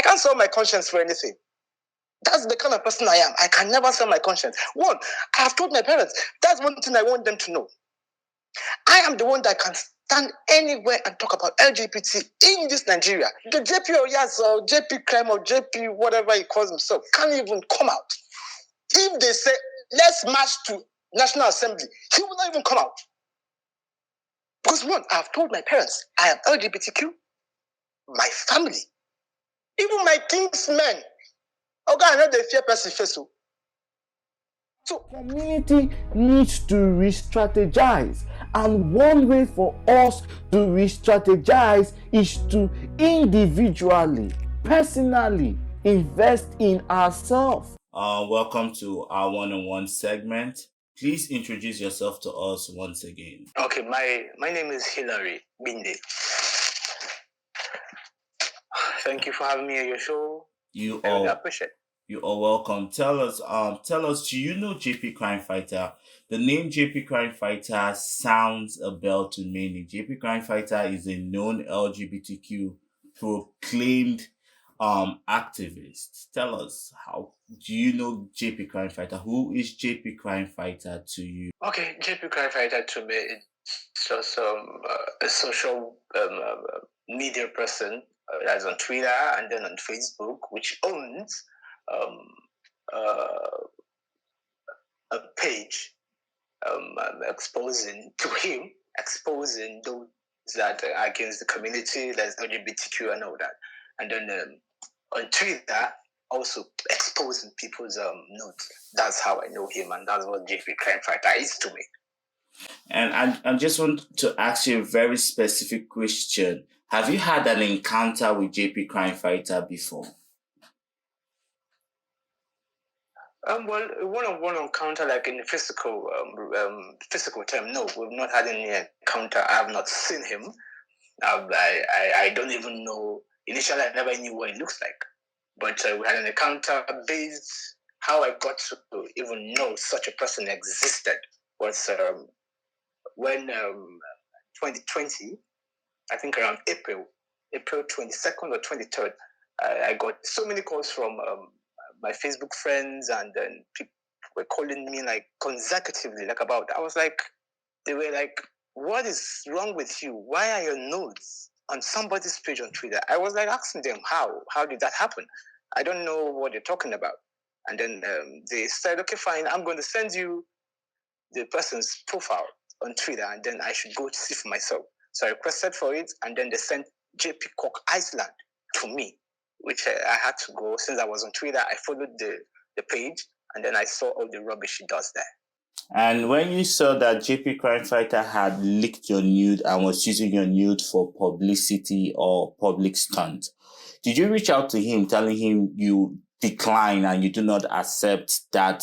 can't sell my conscience for anything. That's the kind of person I am. I can never sell my conscience. One, I have told my parents, that's one thing I want them to know. I am the one that can stand anywhere and talk about LGBT in this Nigeria. The JP or yes, or JP crime or JP whatever he calls himself can't even come out. If they say, let's march to National Assembly, he will not even come out. Because one, I have told my parents, I am LGBTQ, my family, even my kinsmen. Okay, I know they fear person face. So community needs to re-strategize, and one way for us to re-strategize is to individually, personally invest in ourselves. Welcome to our one-on-one segment. Please introduce yourself to us once again. Okay, my name is Hilary Gbinde. Thank you for having me on your show. I really appreciate it. You are welcome. Tell us, do you know JP Crime Fighter? The name JP Crime Fighter sounds a bell to many. JP Crime Fighter is a known LGBTQ proclaimed activist. Tell us, how do you know JP Crime Fighter? Who is JP Crime Fighter to you? Okay, JP Crime Fighter to me is just a social media person that's on Twitter and then on Facebook, which owns a page exposing those that are against the community, that's LGBTQ and all that. And then on Twitter, also exposing people's nudes. That's how I know him, and that's what JP Crime Fighter is to me. And I just want to ask you a very specific question. Have you had an encounter with JP Crime Fighter before? Well, one-on-one encounter, like in the physical term, no, we've not had any encounter. I have not seen him. I don't even know. Initially, I never knew what he looks like. But we had an encounter based. How I got to even know such a person existed was when 2020, I think around April 22nd or 23rd, I got so many calls from my Facebook friends, and then people were calling me like consecutively, like about. I was like, they were like, "What is wrong with you? Why are your nudes on somebody's page on Twitter?" I was like asking them, how did that happen? I don't know what they're talking about. And then they said, "Okay, fine, I'm going to send you the person's profile on Twitter, and then I should go to see for myself." So I requested for it, and then they sent JP Cook Iceland to me, which I had to go. Since I was on Twitter, I followed the page, and then I saw all the rubbish he does there. And when you saw that JP Crime Fighter had leaked your nude and was using your nude for publicity or public stunt, did you reach out to him telling him you decline and you do not accept that,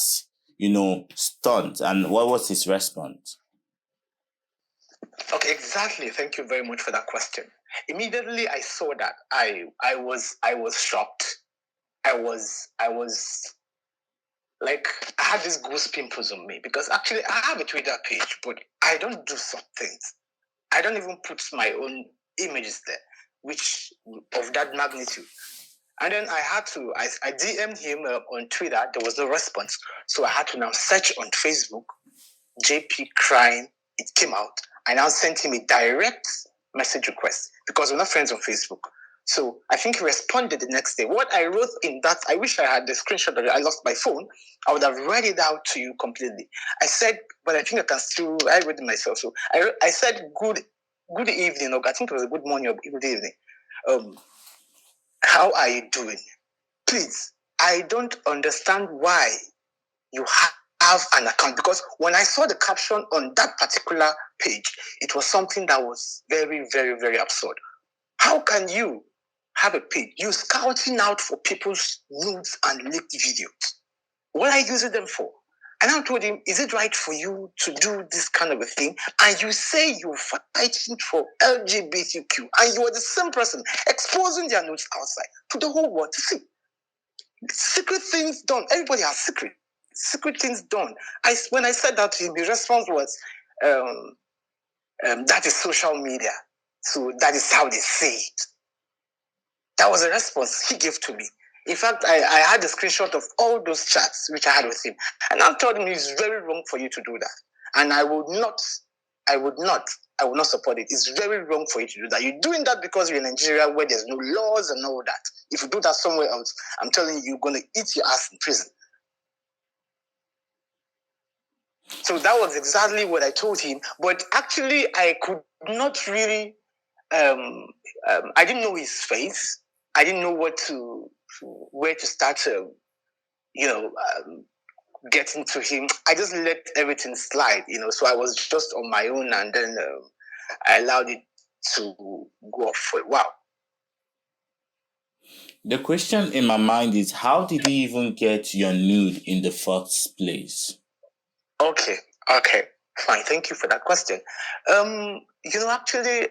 stunt? And what was his response? Okay, exactly. Thank you very much for that question. Immediately I saw that, I was shocked. I was like, I had these goose pimples on me, because actually I have a Twitter page, but I don't do some things. I don't even put my own images there, which of that magnitude. And then I DM'd him on Twitter. There was no response. So I had to now search on Facebook, JP Crime. It came out. I now sent him a direct message request, because we're not friends on Facebook. So I think he responded the next day. What I wrote in that, I wish I had the screenshot of it. I lost my phone. I would have read it out to you completely. I said, but I think I can still, I read it myself. So I said, good evening, or I think it was a good morning or good evening. How are you doing? Please, I don't understand why you have an account, because when I saw the caption on that particular page, it was something that was very, very, very absurd. How can you have a page? You're scouting out for people's nudes and leaked videos. What are you using them for? And I told him, is it right for you to do this kind of a thing? And you say you're fighting for LGBTQ, and you are the same person exposing their nudes outside to the whole world to see. Secret things done. Everybody has secret things done. When I said that to him, the response was, that is social media. So that is how they say it. That was a response he gave to me. In fact, I had a screenshot of all those chats which I had with him. And I told him it's very wrong for you to do that. And I would not support it. It's very wrong for you to do that. You're doing that because you're in Nigeria where there's no laws and all that. If you do that somewhere else, I'm telling you, you're going to eat your ass in prison. So that was exactly what I told him. But actually, I could not really, I didn't know his face. I didn't know where to start, getting to him. I just let everything slide, so I was just on my own, and then I allowed it to go off for a while. The question in my mind is, how did he even get your nude in the first place? Okay, fine. Thank you for that question. Actually,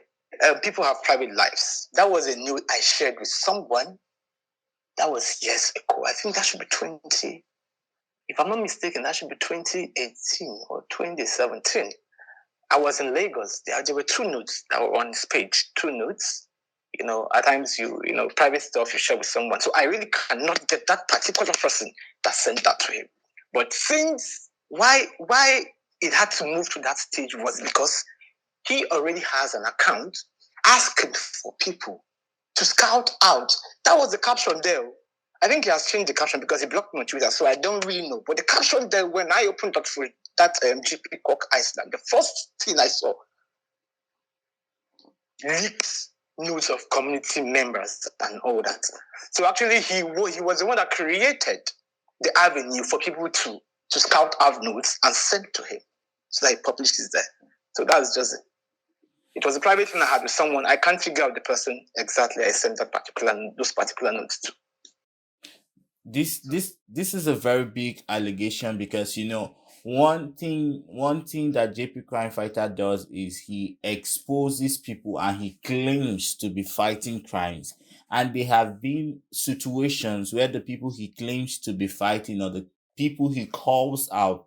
people have private lives. That was a nude I shared with someone. That was years ago. I think that should be 20. If I'm not mistaken, that should be 2018 or 2017. I was in Lagos. There were 2 nudes that were on this page. 2 nudes. At times private stuff you share with someone. So I really cannot get that particular person that sent that to him. But since why it had to move to that stage was because he already has an account asking for people to scout out. That was the caption there. I think he has changed the caption because he blocked me on Twitter, so I don't really know. But the caption there, when I opened up for that GP Cork Iceland, the first thing I saw, leaked news of community members and all that. So actually, he was the one that created the avenue for people to scout out notes and send to him. So that he published it there. So that's just it. It was a private thing I had with someone. I can't figure out the person exactly I sent those particular notes to. This is a very big allegation because one thing that JP Crime Fighter does is he exposes people and he claims to be fighting crimes. And there have been situations where the people he claims to be fighting or the people he calls out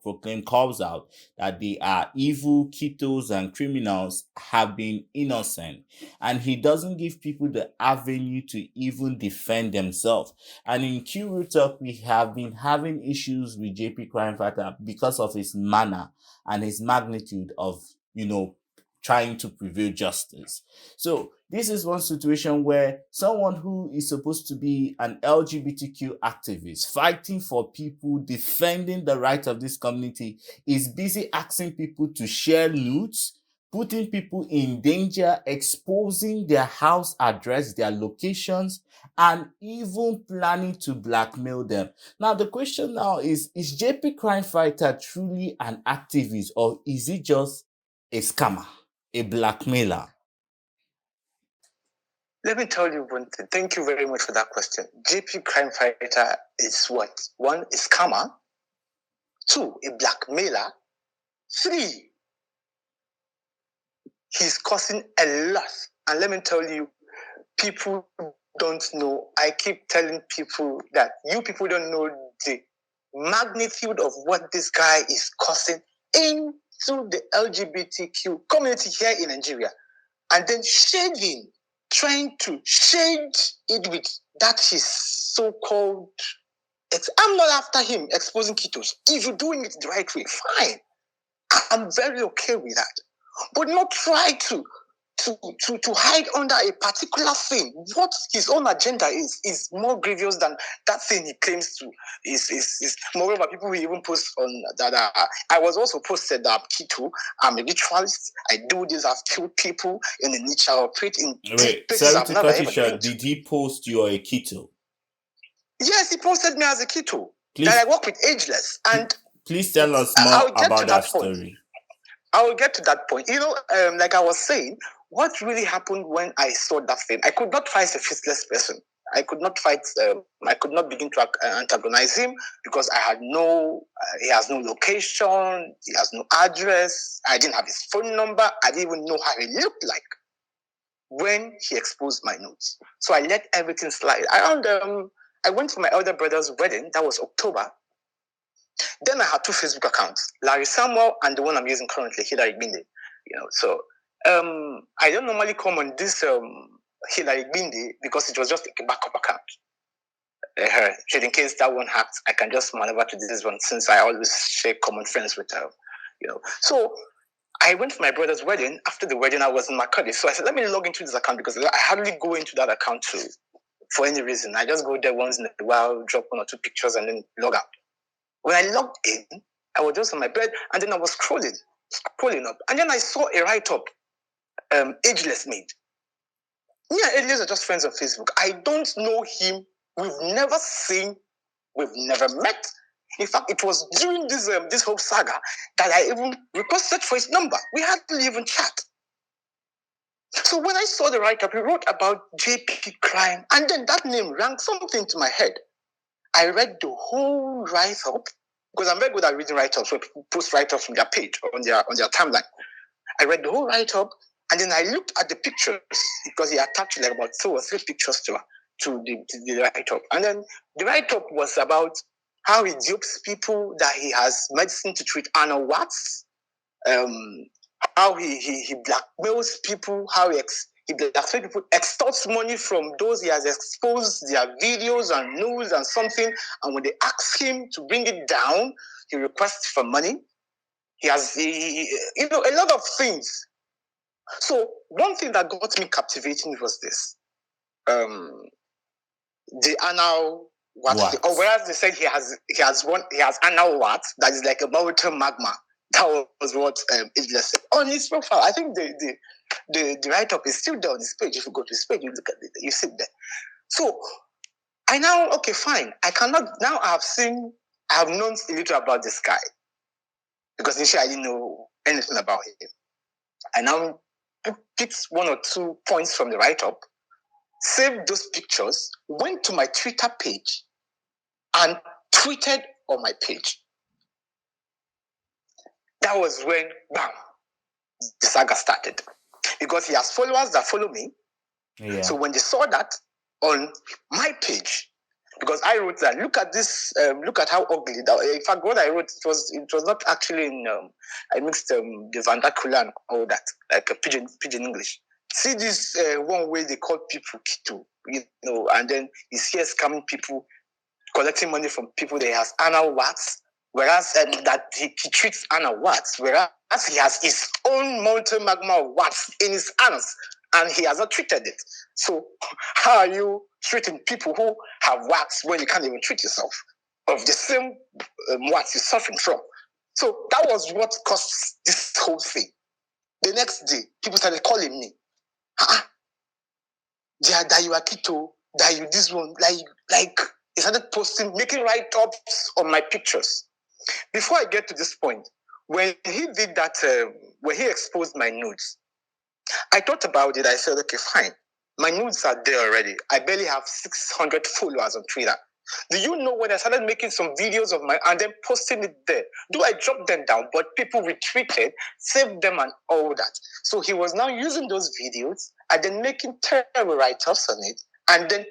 that they are evil, ketos, and criminals have been innocent. And he doesn't give people the avenue to even defend themselves. And in Q Talk, we have been having issues with JP Crime Fighter because of his manner and his magnitude of, trying to prevail justice. So this is one situation where someone who is supposed to be an LGBTQ activist, fighting for people, defending the rights of this community, is busy asking people to share nudes, putting people in danger, exposing their house address, their locations, and even planning to blackmail them. Now, the question now is JP Crime Fighter truly an activist, or is he just a scammer, a blackmailer? Let me tell you one thing. Thank you very much for that question. JP Crime Fighter is what? 1, a scammer. 2, a blackmailer. 3, he's causing a lot. And let me tell you, people don't know. I keep telling people that you people don't know the magnitude of what this guy is causing into the LGBTQ community here in Nigeria. And then trying to shade it with that his so-called... I'm not after him exposing ketos. If you're doing it the right way, fine. I'm very okay with that. But not try to hide under a particular thing. What his own agenda is more grievous than that thing he claims to is. Moreover, people will even post on that. I was also posted that I'm keto, I'm a ritualist, I do this, I've killed people in the niche, I operate in places I've never even been to. Did he post you are a keto? Yes, he posted me as a keto. That I work with ageless. And please tell us more about that story. I will get to that point. Like I was saying, what really happened when I saw that thing? I could not fight a faceless person. I could not begin to antagonize him because he has no location, he has no address, I didn't have his phone number, I didn't even know how he looked like when he exposed my notes. So I let everything slide. I went for my elder brother's wedding, that was October. Then I had 2 Facebook accounts, Larry Samuel and the one I'm using currently, Hilary Gbinde. So I don't normally come on this Hilary Gbinde because it was just like a backup account. So in case that one hacked, I can just maneuver to this one since I always share common friends with her. So I went for my brother's wedding. After the wedding, I was in Makati. So I said, let me log into this account because I hardly go into that account for any reason. I just go there once in a while, drop 1 or 2 pictures, and then log out. When I logged in, I was just on my bed, and then I was scrolling up. And then I saw a write-up, Ageless made. Me and Ageless are just friends on Facebook. I don't know him. We've never seen. We've never met. In fact, it was during this whole saga that I even requested for his number. We hardly even chat. So when I saw the write-up, he wrote about JP crime, and then that name rang something to my head. I read the whole write-up, because I'm very good at reading write-ups where people post write-ups from their page or on their timeline. I read the whole write-up, and then I looked at the pictures, because he attached like about 2 or 3 pictures to the write-up. And then the write-up was about how he dupes people, that he has medicine to treat anal warts, how he blackmails people, how he blackmails people, extorts money from those he has exposed their videos and news and something, and when they ask him to bring it down, he requests for money. He has, a lot of things. So one thing that got me captivating was this. The anal what? Or whereas they said he has anal what that is like a molten magma. That was what Ageless said on his profile. I think the write-up is still there on his page. If you go to his page, you look at it, you see there. So I now, okay, fine. I have known a little about this guy because initially I didn't know anything about him. I now picked 1 or 2 points from the write-up, saved those pictures, went to my Twitter page, and tweeted on my page. That was when, bam, the saga started. Because he has followers that follow me. Yeah. So when they saw that on my page, because I wrote that, look at this, look at how ugly that. In fact, what I wrote, it was not actually in. I mixed the vernacular and all that, like a pidgin English. See this one way they call people Kito, and then he's here scamming people, collecting money from people that has anal warts, whereas that he treats anal warts, whereas he has his own molten magma warts in his anus, and he has not treated it. So how are you treating people who have warts when you can't even treat yourself of the same warts you're suffering from? So that was what caused this whole thing. The next day, people started calling me. That you are keto, that you this one, like he started posting, making write-ups on my pictures. Before I get to this point, when he did that, when he exposed my nudes, I thought about it. I said, okay, fine. My nudes are there already. I barely have 600 followers on Twitter. Do you know when I started making some videos of mine and then posting it there? Do I drop them down? But people retweeted, saved them and all that. So he was now using those videos and then making terrible write-offs on it and then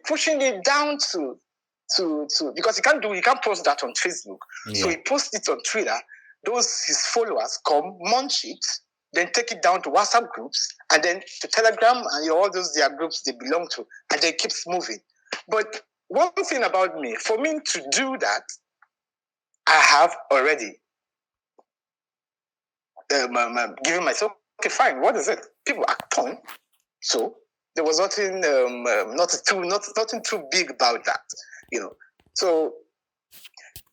pushing it down to because he can't post that on Facebook. Yeah. So he posts it on Twitter. His followers come, munch it, then take it down to WhatsApp groups and then to Telegram and all those their groups they belong to, and then it keeps moving. But one thing about me, for me to do that, I have already given myself, okay, fine, what is it? People act on. So there was nothing too big about that, So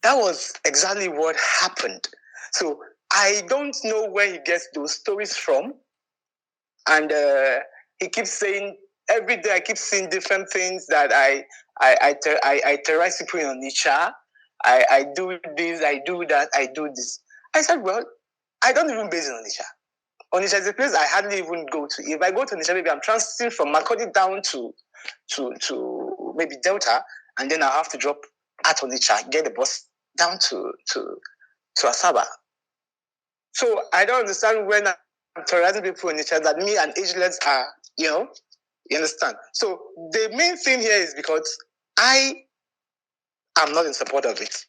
that was exactly what happened. So I don't know where he gets those stories from. And he keeps saying, every day I keep seeing different things that I terrorize people in Onitsha. I do this, I do that, I do this. I said, well, I don't even base in Onitsha. Onitsha is a place I hardly even go to. If I go to Onitsha, maybe I'm transiting from Makurdi down to maybe Delta, and then I'll have to drop at Onitsha, get the bus down to Asaba. So I don't understand when I'm terrorizing people in Onitsha that me and ageless are, you understand? So the main thing here is because I am not in support of it.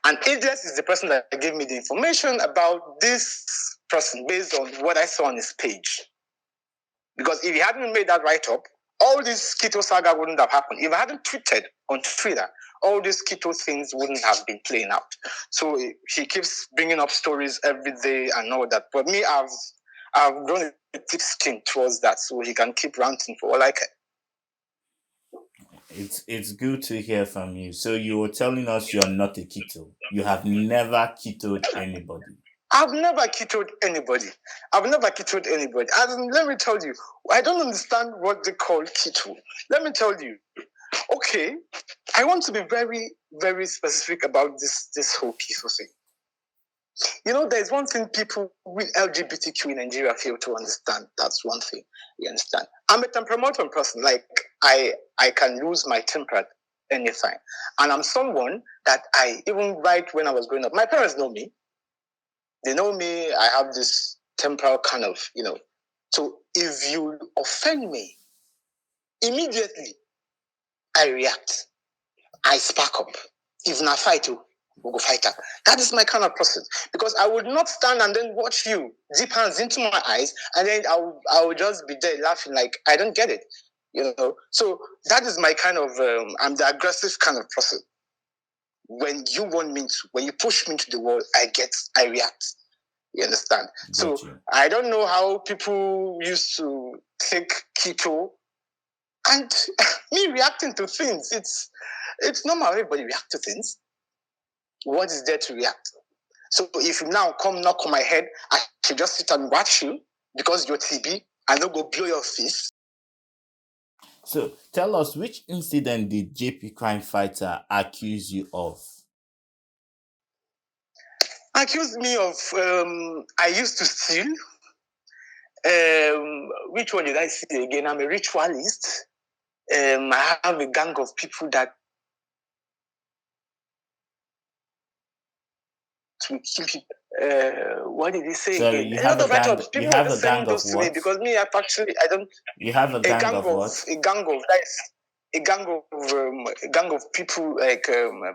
And ageless is the person that gave me the information about this person based on what I saw on his page. Because if he hadn't made that write-up, all this keto saga wouldn't have happened. If I hadn't tweeted on Twitter, all these keto things wouldn't have been playing out. So he keeps bringing up stories every day and all that. But me, I've grown a thick skin towards that, so he can keep ranting for all I care. It's good to hear from you. So you were telling us you're not a keto. You have never ketoed anybody. I've never ketoed anybody. And let me tell you, I don't understand what they call keto. Let me tell you. Okay, I want to be very, very specific about this whole keto thing. You know, there's one thing people with LGBTQ in Nigeria fail to understand. That's one thing. You understand? I'm a temperamental person. Like, I can lose my temper at any time. And I'm someone that even right when I was growing up, my parents know me. They know me. I have this temporal kind of, So if you offend me, immediately I react. I spark up. If not fight you, we'll go fight her. That is my kind of person. Because I would not stand and then watch you deep hands into my eyes, and then I would just be there laughing like I don't get it. So that is my kind of I'm the aggressive kind of person. When you when you push me to the wall, I react. You understand? Gotcha. So I don't know how people used to take keto and me reacting to things. It's normal. Everybody react to things. What is there to react? So if you now come knock on my head, I should just sit and watch you because you're TB and not go blow your face. So tell us, which incident did JP Crime Fighter accuse you of? Accused me of I used to steal. Which one did I see again? I'm a ritualist. I have a gang of people that will kill people. What did he say Sorry, again? you a have lot a of gang. write-ups. You People have were a just gang sending of those to me what? because me, I don't. You have a gang of what? A gang of people, like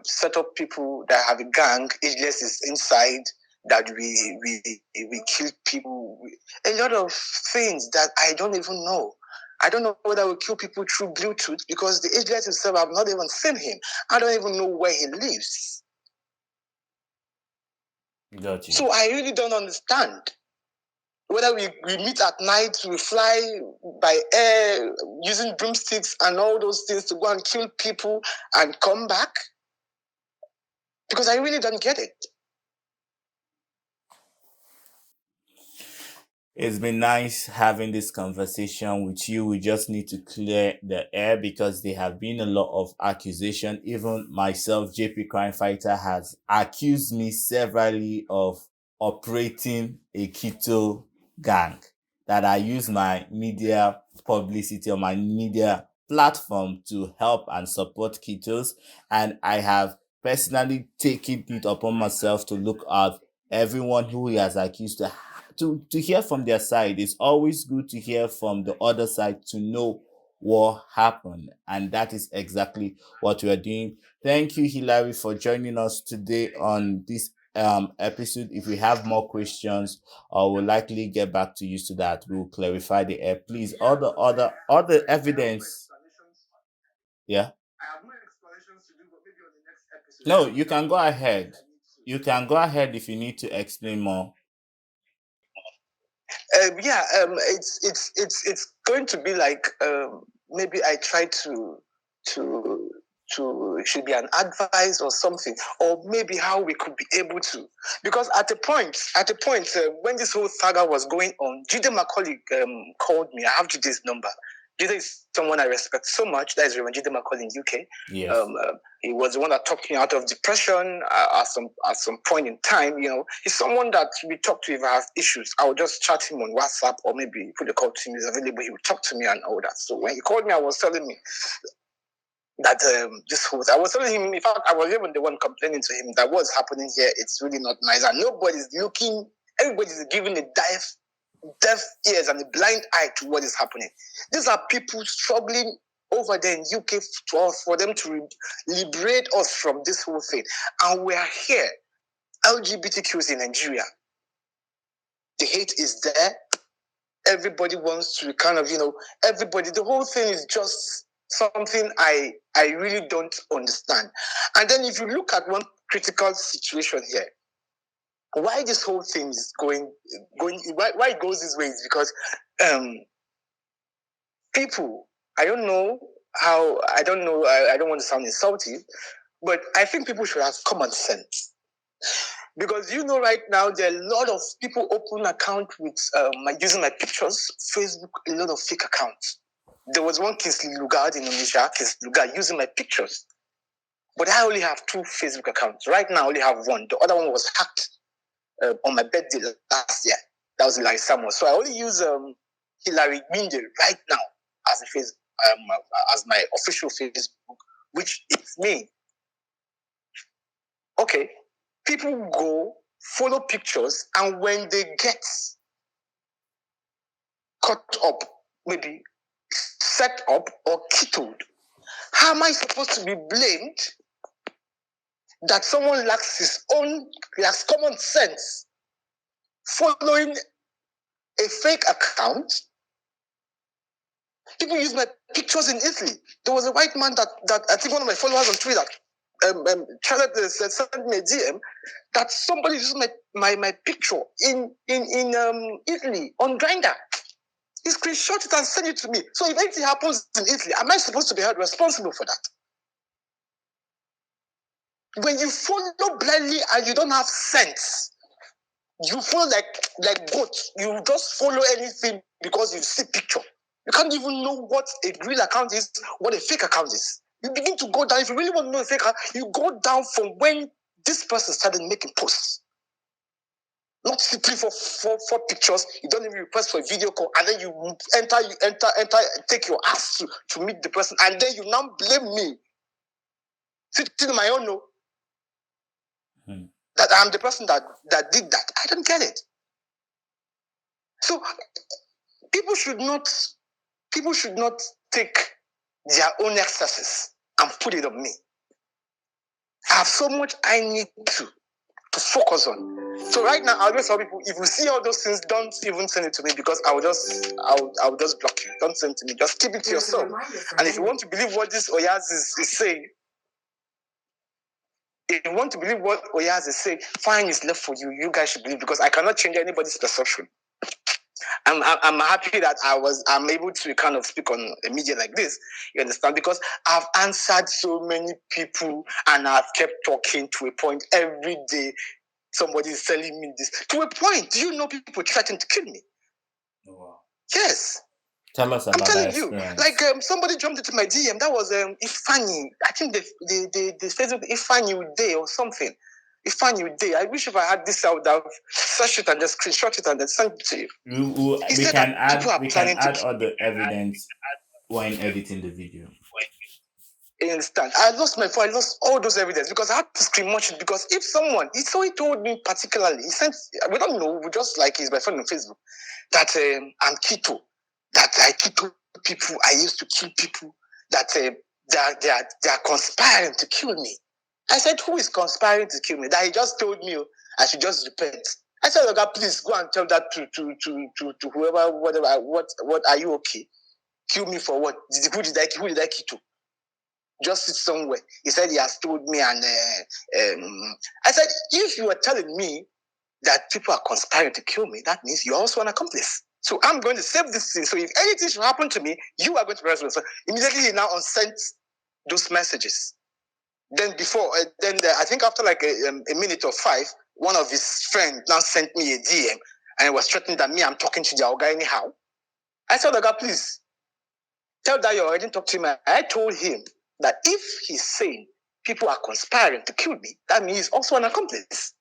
set up people that have a gang. Ageless is inside. That we kill people. A lot of things that I don't even know. I don't know whether we kill people through Bluetooth because the ageless himself, I've not even seen him. I don't even know where he lives. Got you. So I really don't understand. Whether we meet at night, we fly by air using broomsticks and all those things to go and kill people and come back. Because I really don't get it. It's been nice having this conversation with you. We just need to clear the air because there have been a lot of accusation. Even myself, JP Crime Fighter, has accused me severally of operating a keto gang, that I use my media publicity or my media platform to help and support ketos. And I have personally taken it upon myself to look at everyone who he has accused to hear from their side. It's always good to hear from the other side to know what happened, and that is exactly what we are doing. Thank you, Hilary, for joining us today on this episode. If we have more questions, we'll likely get back to you so that we'll clarify the air. Please, all the evidence. Yeah. I have more explanations to do, but maybe on the next episode. No, you can go ahead. You can go ahead if you need to explain more. It's going to be like maybe I try to it should be an advice or something, or maybe how we could be able to, because at a point when this whole saga was going on, Jide, my colleague, called me. I have Jide's number. Jide is someone I respect so much. That is Reverend Jide McCall in UK. Yes. He was the one that talked me out of depression at some point in time. He's someone that we talk to if I have issues. I would just chat him on WhatsApp or maybe put a call to him. He's available. He would talk to me and all that. So when he called me, I was telling me that I was telling him, in fact, I was even the one complaining to him that what's happening here, it's really not nice. And everybody's giving a deaf ears and a blind eye to what is happening. These are people struggling over there in UK for them to liberate us from this whole thing. And we are here, LGBTQs in Nigeria. The hate is there. everybody wants to kind of, everybody, the whole thing is just something I really don't understand. And then if you look at one critical situation here, why this whole thing is going, why it goes this way is because people, I don't want to sound insulting, but I think people should have common sense. Because right now there are a lot of people open accounts with using my pictures, Facebook, a lot of fake accounts. There was one Kingsley Lugard in Indonesia, using my pictures. But I only have 2 Facebook accounts. Right now I only have 1. The other one was hacked on my birthday last year. That was like summer. So I only use Hilary Gbinde right now as as my official Facebook, which is me. Okay. People go follow pictures, and when they get caught up, maybe set up or killed, how am I supposed to be blamed that someone lacks common sense following a fake account? People use my pictures in Italy. There was a white man that I think one of my followers on Twitter, Charlotte sent me a DM that somebody used my picture in Italy on Grindr. He screenshot it and sent it to me. So if anything happens in Italy, am I supposed to be held responsible for that? When you follow blindly and you don't have sense, you follow like goats. You just follow anything because you see picture. You can't even know what a real account is, what a fake account is. You begin to go down. If you really want to know a fake account, you go down from when this person started making posts. Not simply for pictures. You don't even request for a video call, and then you enter, take your ass to meet the person, and then you now blame me. Sitting in my own no. That I'm the person that did that. I don't get it. So people should not take their own excesses and put it on me. I have so much I need to focus on. So right now, I'll just tell people, if you see all those things, don't even send it to me, because I will just block you. Don't send it to me. Just keep it to yourself. And if you want to believe what this Oyaz is saying, fine, is left for you. You guys should believe, because I cannot change anybody's perception. I'm happy that I'm able to kind of speak on a media like this. You understand? Because I've answered so many people, and I've kept talking to a point every day. Somebody is telling me this. To a point, do you know people threatened to kill me? Oh, wow. Yes. Tell us about that. I'm telling you. Like somebody jumped into my DM. That was Ifani. I think the Facebook Ifani Uday or something. Ifani Uday. I wish if I had this, I would have searched it and just screenshot it and then sent it to you. We can add all the evidence when editing the video. You understand? I lost my phone. I lost all those evidence because I had to screen watch it. Because if someone, he told me particularly, he sent, we don't know, we just like he's my friend on Facebook, that I'm keto, that I keto people, I used to kill people, that they are conspiring to kill me. I said, who is conspiring to kill me? That he just told me I should just repent. I said, okay, please go and tell that to whoever, whatever. What are you okay? Kill me for what? Who did I kill to? Just sit somewhere. He said he has told me, and I said, if you are telling me that people are conspiring to kill me, that means you're also an accomplice. So I'm going to save this thing. So if anything should happen to me, you are going to be responsible. So immediately he now unsent those messages. Then I think after like a minute or 5, one of his friends now sent me a DM, and he was threatening that I'm talking to the guy anyhow. I said, "Oga, please tell that you already talked to him." I told him that if he's saying people are conspiring to kill me, that means he's also an accomplice.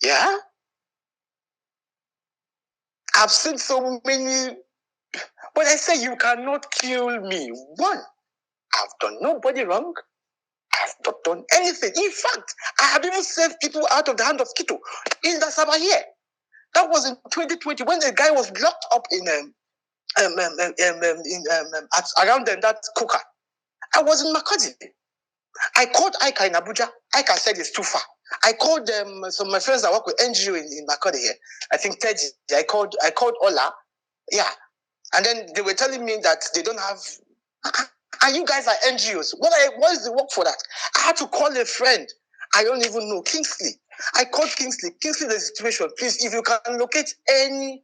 Yeah? I've seen so many, but I say you cannot kill me. One, I've done nobody wrong. I've not done anything. In fact, I have even saved people out of the hand of Kito in the Sabah here. That was in 2020 when the guy was locked up in around that cooker. I was in Makadi. I called Aika in Abuja. Aika said it's too far. I called some of my friends that work with NGO in Makadi here. I think Teji. I called Ola. Yeah. And then they were telling me that they don't have, and you guys are NGOs. What is the work for that? I had to call a friend. I don't even know, Kingsley. I called Kingsley. Kingsley, the situation, please, if you can locate any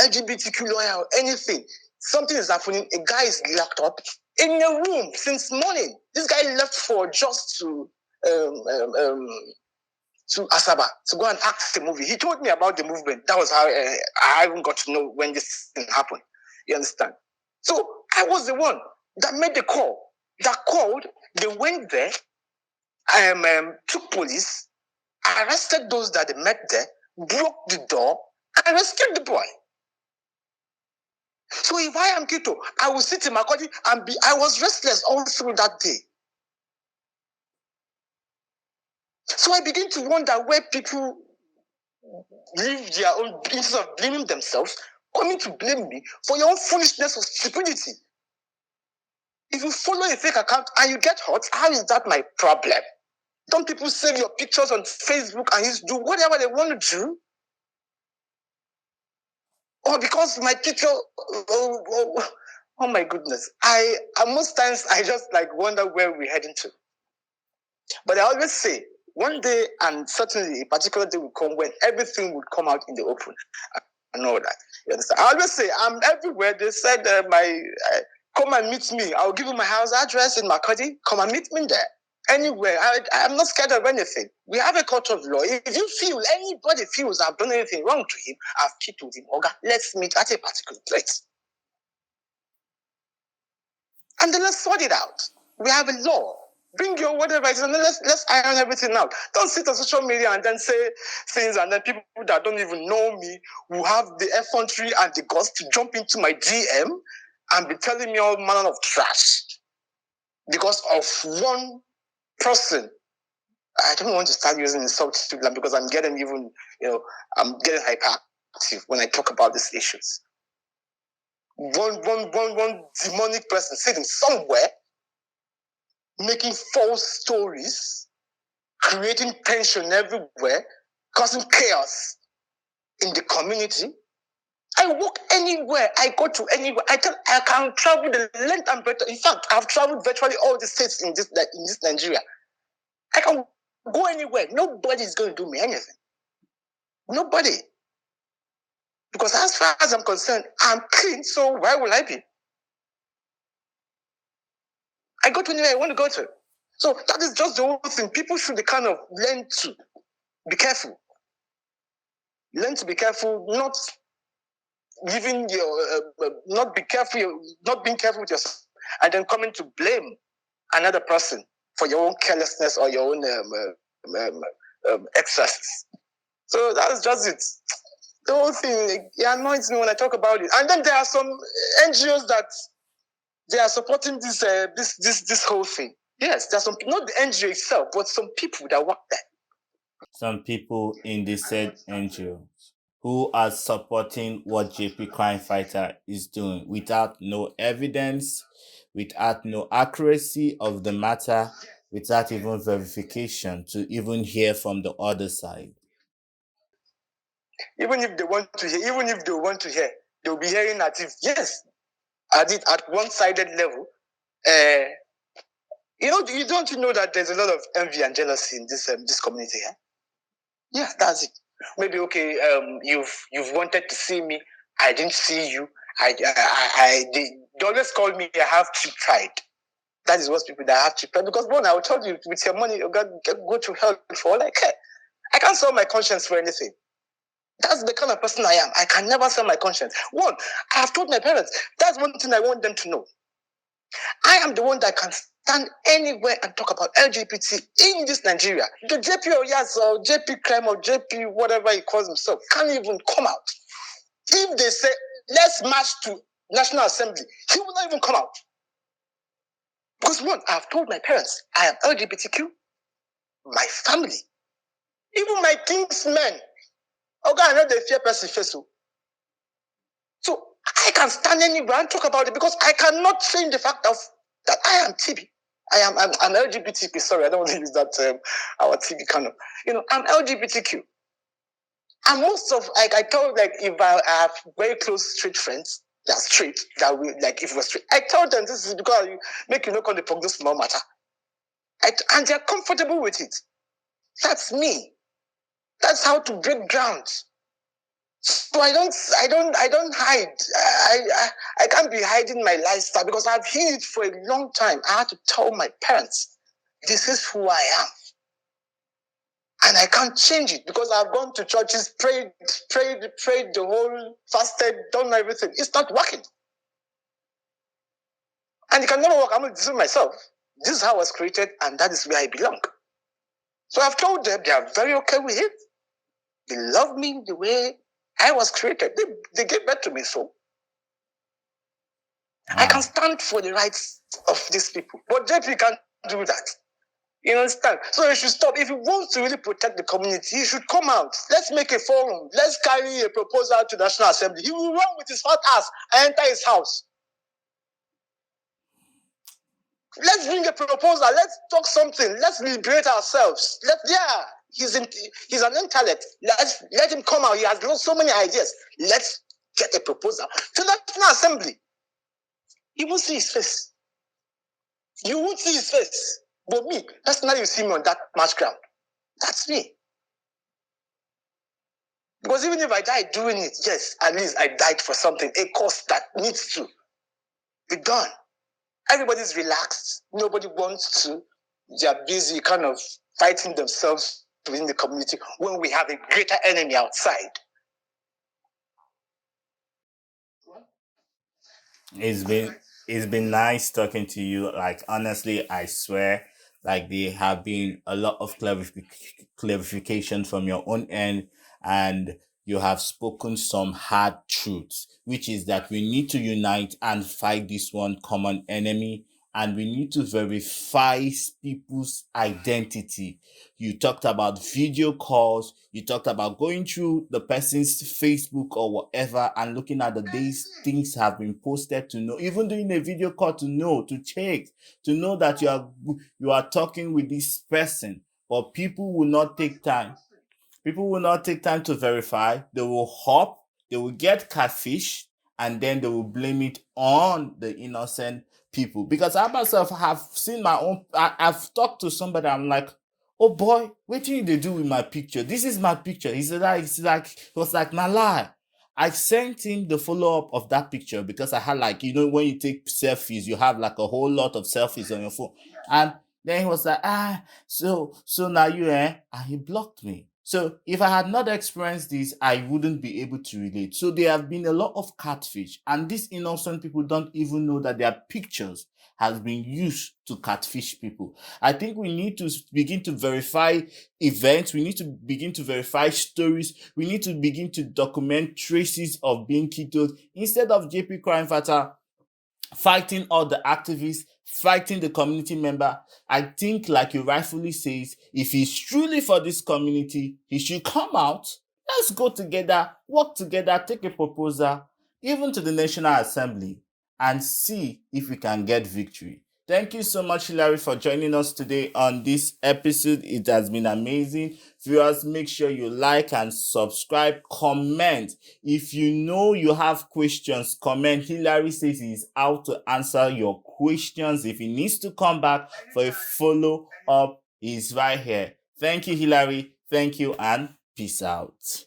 LGBTQ lawyer or anything, something is happening. A guy is locked up in a room since morning. This guy left for just to Asaba to go and act the movie. He told me about the movement. That was how I even got to know when this thing happened. You understand? So I was the one that made the call. That called, they went there, took police, arrested those that they met there, broke the door, and rescued the boy. So if I am Kito, I will sit in my country and I was restless all through that day. So I begin to wonder where people live their own, instead of blaming themselves, coming to blame me for your own foolishness or stupidity. If you follow a fake account and you get hurt, how is that my problem? Don't people save your pictures on Facebook and just do whatever they want to do? Or because my picture, oh my goodness. Most times I just wonder where we're heading to. But I always say, one day, and certainly a particular day will come when everything would come out in the open. I know that. You understand? I always say, I'm everywhere. They said, come and meet me. I'll give you my house address in Makodi. Come and meet me there. Anywhere. I'm not scared of anything. We have a culture of law. If you feel, anybody feels I've done anything wrong to him, I've cheated him, Oga, let's meet at a particular place. And then let's sort it out. We have a law. Bring your whatever it is, and then let's iron everything out. Don't sit on social media and then say things, and then people that don't even know me will have the effrontery and the guts to jump into my DM and be telling me all manner of trash because of one person. I don't want to start using insults because I'm getting even, I'm getting hyperactive when I talk about these issues. One demonic person sitting somewhere making false stories, creating tension everywhere, causing chaos in the community. I walk anywhere, I go to anywhere. I can travel the length and breadth. In fact, I've traveled virtually all the states in this Nigeria. I can go anywhere. Nobody is going to do me anything. Nobody. Because as far as I'm concerned, I'm clean, so why will I be? I go to anywhere I want to go to. So that is just the whole thing. People should kind of learn to be careful. Learn to be careful, not giving not being careful with yourself, and then coming to blame another person for your own carelessness or your own excesses. So that's just it. The whole thing, it annoys me when I talk about it. And then there are some NGOs that they are supporting this whole thing. Yes, there's some, not the NGO itself, but some people that work there. Some people in the said NGO who are supporting what JP Crime Fighter is doing without no evidence, without no accuracy of the matter, without even verification to even hear from the other side. Even if they want to hear, they'll be hearing at it. Yes, at one-sided level. You don't know that there's a lot of envy and jealousy in this community here. Yeah, that's it. Maybe you've wanted to see me, I didn't see you. They always call me I have cheap pride. That is what people that have cheap pride. Because one, I will tell you, with your money, you go to hell for all I care. I can't sell my conscience for anything. That's the kind of person I am. I can never sell my conscience. One, I have told my parents, that's one thing I want them to know. I am the one that can stand anywhere and talk about LGBT in this Nigeria. The JP Oyas or JP Crime or JP whatever he calls himself can't even come out. If they say, let's march to National Assembly, he will not even come out. Because one, I have told my parents, I am LGBTQ, my family, even my kinsmen. Okay, I know they fear person face. So I can stand anywhere and talk about it because I cannot change the fact of that I am TB. I'm LGBTQ. Sorry, I don't want to use that term. Our TB kind of. I'm LGBTQ. And most of, like, I told, like, if I have very close street friends, that street, that we, like, if it was street, I told them this is because you make you look on the progress small matter. And they're comfortable with it. That's me. That's how to break ground. So I don't hide. I can't be hiding my lifestyle because I've hid it for a long time. I had to tell my parents, this is who I am. And I can't change it because I've gone to churches, prayed the whole, fasted, done everything. It's not working. And it can never work. I'm going to deceive myself. This is how I was created, and that is where I belong. So I've told them they are very okay with it. They love me the way I was created. They gave birth to me, so I can stand for the rights of these people. But JP can't do that. You understand? So he should stop. If he wants to really protect the community, he should come out. Let's make a forum. Let's carry a proposal to the National Assembly. He will run with his hot ass and enter his house. Let's bring a proposal. Let's talk something. Let's liberate ourselves. He's an intellect. Let him come out. He has so many ideas. Let's get a proposal to the National Assembly. You won't see his face. You won't see his face. But me, personally, you see me on that match ground. That's me. Because even if I die doing it, yes, at least I died for something, a cause that needs to be done. Everybody's relaxed. Nobody wants to. They're busy kind of fighting themselves within the community when we have a greater enemy outside. It's been nice talking to you. Like, honestly, I swear, like, there have been a lot of clarification from your own end, and you have spoken some hard truths, which is that we need to unite and fight this one common enemy, and we need to verify people's identity. You talked about video calls, you talked about going through the person's Facebook or whatever and looking at the days things have been posted to know, even doing a video call to know, to check, to know that you are talking with this person. But people will not take time. People will not take time to verify. They will hop, they will get catfish, and then they will blame it on the innocent people. Because I myself have seen my own, I've talked to somebody, I'm like, oh boy, what did they do with my picture? This is my picture. He was like, nah lie. I sent him the follow-up of that picture because I had, like, when you take selfies, you have like a whole lot of selfies on your phone. And then he was like, so now and he blocked me. So if I had not experienced this, I wouldn't be able to relate. So there have been a lot of catfish, and these innocent people don't even know that their pictures has been used to catfish people. I think we need to begin to verify events. We need to begin to verify stories. We need to begin to document traces of being killed instead of JP Crime Fighter fighting all the activists, fighting the community member. I think, like you rightfully says, if he's truly for this community, he should come out. Let's go together, work together, take a proposal, even to the National Assembly, and see if we can get victory. Thank you so much, Hilary, for joining us today on this episode. It has been amazing. Viewers, make sure you like and subscribe, comment. If you know you have questions, comment. Hilary says he's out to answer your questions. If he needs to come back for a follow-up, he's right here. Thank you, Hilary. Thank you, and peace out.